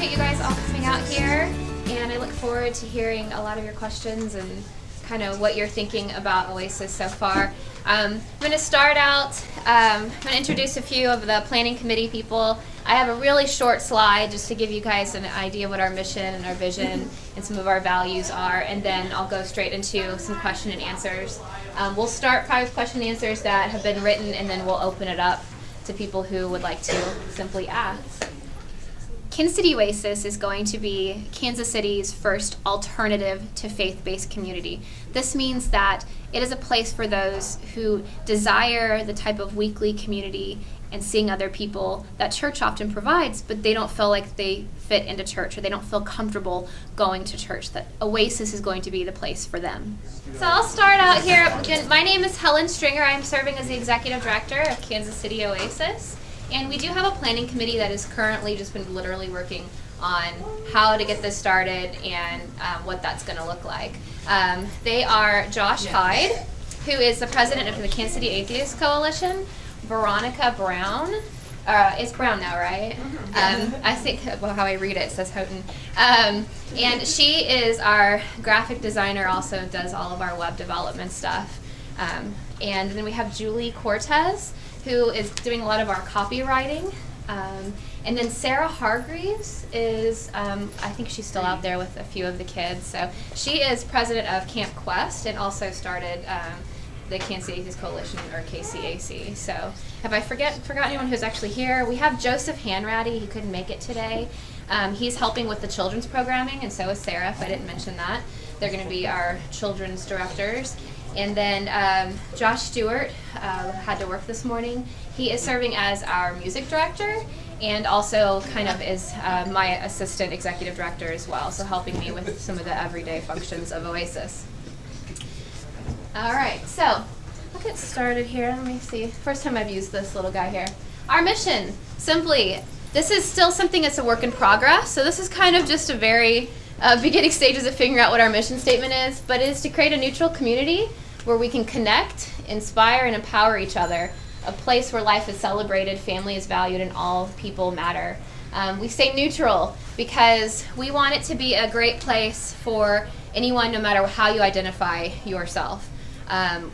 appreciate you guys all coming out here, and I look forward to hearing a lot of your questions and kind of what you're thinking about Oasis so far. I'm going to start out, I'm going to introduce a few of the planning committee people. I have a really short slide just to give you guys an idea of what our mission and our vision and some of our values are, and then I'll go straight into some question and answers. We'll start probably with question and answers that have been written, and then we'll open it up to people who would like to simply ask. Kansas City Oasis is going to be Kansas City's first alternative to faith-based community. This means that it is a place for those who desire the type of weekly community and seeing other people that church often provides, but they don't feel like they fit into church or they don't feel comfortable going to church. That Oasis is going to be the place for them. So I'll start out here. Again, my name is Helen Stringer. I'm serving as the Executive Director of Kansas City Oasis. And we do have a planning committee that is currently just been literally working on how to get this started and what that's going to look like. They are Josh Hyde, who is the president of the Kansas City Atheist Coalition, Veronica Brown. It's Brown now, right? I think, well, how I read it says Houghton. And she is our graphic designer, also does all of our web development stuff. And then we have Julie Cortez, who is doing a lot of our copywriting. And then Sarah Hargreaves is, I think she's still out there with a few of the kids. So she is president of Camp Quest and also started the Kansas City Oasis Coalition, or KC Oasis. So have I forgot anyone who's actually here? We have Joseph Hanratty. He couldn't make it today. He's helping with the children's programming, and so is Sarah, if I didn't mention that. They're going to be our children's directors. And then Josh Stewart had to work this morning. He is serving as our music director and also kind of is my assistant executive director as well, so helping me with some of the everyday functions of Oasis. All right, so I'll get started here. Let me see. First time I've used this little guy here. Our mission, simply, this is still something that's a work in progress, so this is kind of just a very beginning stages of figuring out what our mission statement is, but it is to create a neutral community where we can connect, inspire, and empower each other, a place where life is celebrated, family is valued, and all people matter. We say neutral because we want it to be a great place for anyone, no matter how you identify yourself.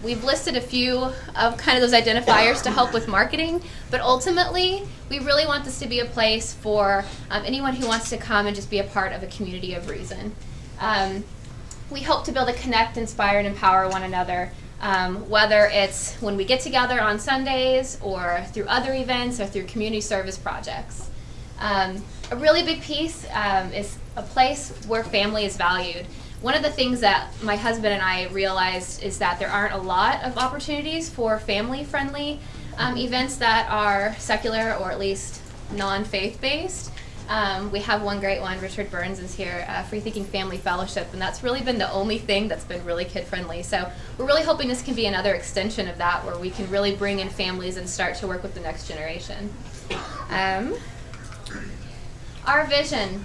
We've listed a few of kind of those identifiers to help with marketing, but ultimately, we really want this to be a place for anyone who wants to come and just be a part of a community of reason. We hope to be able to connect, inspire, and empower one another, whether it's when we get together on Sundays or through other events or through community service projects. A really big piece is a place where family is valued. One of the things that my husband and I realized is that there aren't a lot of opportunities for family-friendly events that are secular or at least non-faith-based. We have one great one. Richard Burns is here, Free Thinking Family Fellowship, and that's really been the only thing that's been really kid-friendly. So we're really hoping this can be another extension of that, where we can really bring in families and start to work with the next generation. Our vision.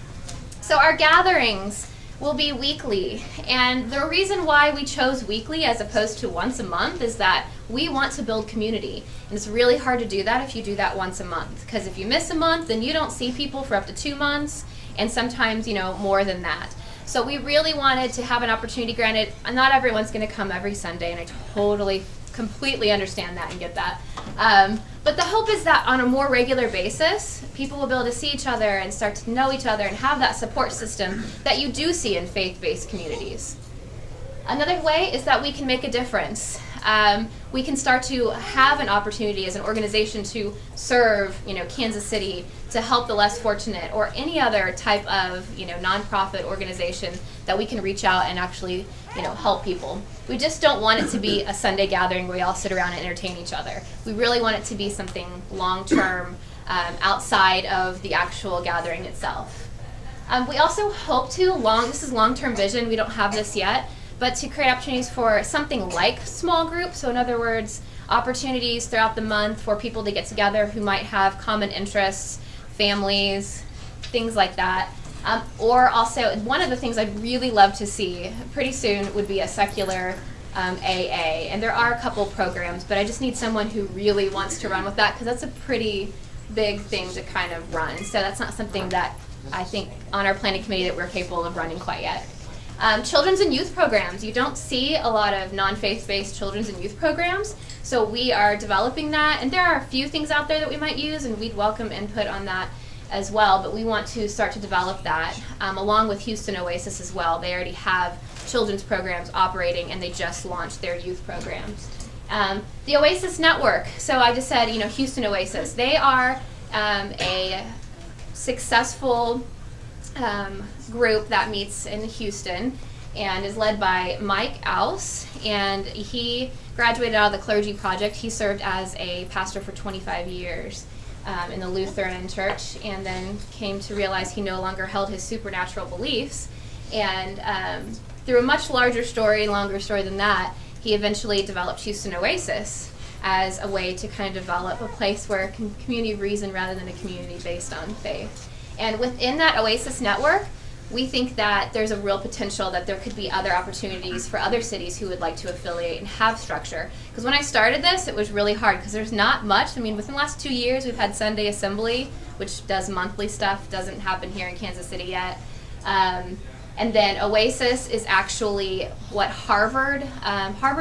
So our gatherings will be weekly, and the reason why we chose weekly as opposed to once a month is that we want to build community, and it's really hard to do that if you do that once a month, because if you miss a month, then you don't see people for up to 2 months, and sometimes, you know, more than that. So we really wanted to have an opportunity. Granted, not everyone's going to come every Sunday, and I totally, completely understand that and get that. But the hope is that on a more regular basis, people will be able to see each other and start to know each other and have that support system that you do see in faith-based communities. Another way is that we can make a difference. We can start to have an opportunity as an organization to serve, you know, Kansas City, to help the less fortunate, or any other type of, you know, nonprofit organization that we can reach out and actually, you know, help people. We just don't want it to be a Sunday gathering where we all sit around and entertain each other. We really want it to be something long-term, outside of the actual gathering itself. We also hope to, this is long-term vision, we don't have this yet, but to create opportunities for something like small groups. So in other words, opportunities throughout the month for people to get together who might have common interests, families, things like that. Or also, one of the things I'd really love to see pretty soon would be a secular AA. And there are a couple programs, but I just need someone who really wants to run with that, because that's a pretty big thing to kind of run. So that's not something that I think on our planning committee that we're capable of running quite yet. Children's and youth programs. You don't see a lot of non-faith-based children's and youth programs, so we are developing that, and there are a few things out there that we might use, and we'd welcome input on that as well, but we want to start to develop that along with Houston Oasis as well. They already have children's programs operating, and they just launched their youth programs. The Oasis Network, so I just said, Houston Oasis, they are a successful group that meets in Houston and is led by Mike Ouse, and he graduated out of the clergy project. He served as a pastor for 25 years in the Lutheran church, and then came to realize he no longer held his supernatural beliefs, and through a much longer story than that, he eventually developed Houston Oasis as a way to kind of develop a place where a community of reason rather than a community based on faith. And within that Oasis network, we think that there's a real potential that there could be other opportunities for other cities who would like to affiliate and have structure. Because when I started this, it was really hard because there's not much. I mean, within the last 2 years, we've had Sunday Assembly, which does monthly stuff, doesn't happen here in Kansas City yet. And then Oasis is actually what Harvard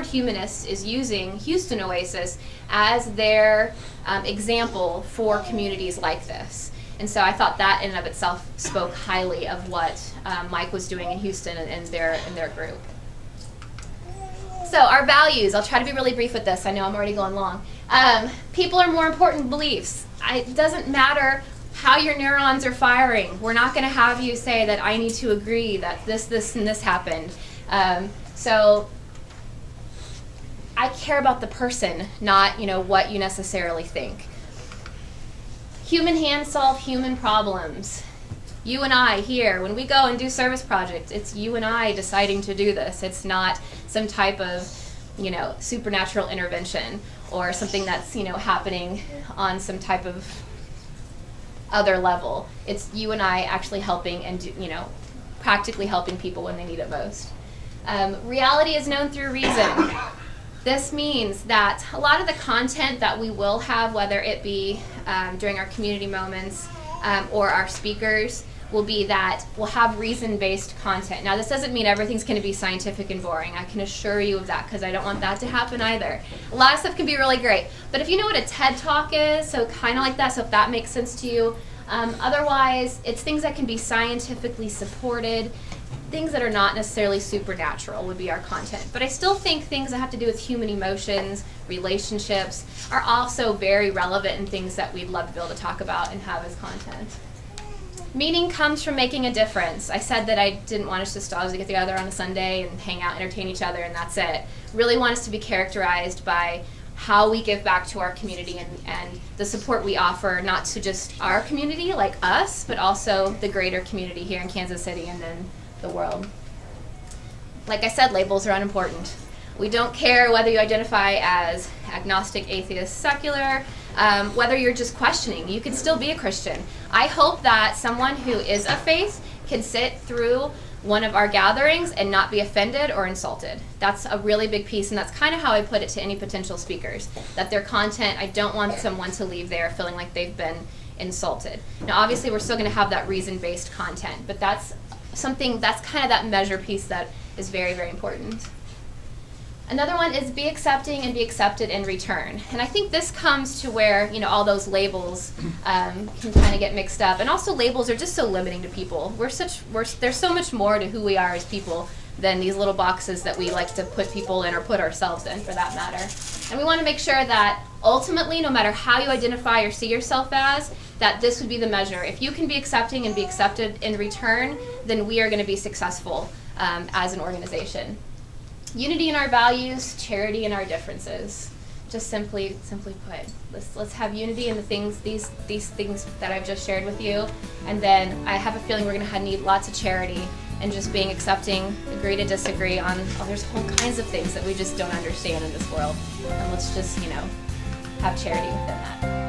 Humanists is using Houston Oasis as their example for communities like this. And so I thought that in and of itself spoke highly of what Mike was doing in Houston and their group. So our values, I'll try to be really brief with this. I know I'm already going long. People are more important than beliefs. It doesn't matter how your neurons are firing. We're not going to have you say that I need to agree that this, and this happened. So I care about the person, not what you necessarily think. Human hands solve human problems. You and I here, when we go and do service projects, it's you and I deciding to do this. It's not some type of, supernatural intervention or something that's, happening on some type of other level. It's you and I actually helping and, practically helping people when they need it most. Reality is known through reason. This means that a lot of the content that we will have, whether it be during our community moments or our speakers, will be that we'll have reason-based content. Now, this doesn't mean everything's going to be scientific and boring. I can assure you of that, because I don't want that to happen either. A lot of stuff can be really great. But if you know what a TED Talk is, so kind of like that, so if that makes sense to you. Otherwise, it's things that can be scientifically supported. Things that are not necessarily supernatural would be our content. But I still think things that have to do with human emotions, relationships, are also very relevant and things that we'd love to be able to talk about and have as content. Meaning comes from making a difference. I said that I didn't want us just always to get together on a Sunday and hang out, entertain each other, and that's it. Really want us to be characterized by how we give back to our community and the support we offer, not to just our community, like us, but also the greater community here in Kansas City and then the world. Like I said, labels are unimportant. We don't care whether you identify as agnostic, atheist, secular, whether you're just questioning. You can still be a Christian. I hope that someone who is of faith can sit through one of our gatherings and not be offended or insulted. That's a really big piece, and that's kind of how I put it to any potential speakers, that their content, I don't want someone to leave there feeling like they've been insulted. Now, obviously, we're still going to have that reason-based content, but that's something, that's kind of that measure piece that is very, very important. Another one is be accepting and be accepted in return. And I think this comes to where, all those labels can kind of get mixed up. And also labels are just so limiting to people. There's so much more to who we are as people than these little boxes that we like to put people in or put ourselves in, for that matter. And we want to make sure that ultimately, no matter how you identify or see yourself as, that this would be the measure. If you can be accepting and be accepted in return, then we are going to be successful as an organization. Unity in our values, charity in our differences. Just simply put, let's have unity in the things, these things that I've just shared with you, and then I have a feeling we're going to need lots of charity and just being accepting, agree to disagree on. There's whole kinds of things that we just don't understand in this world, and let's just have charity within that.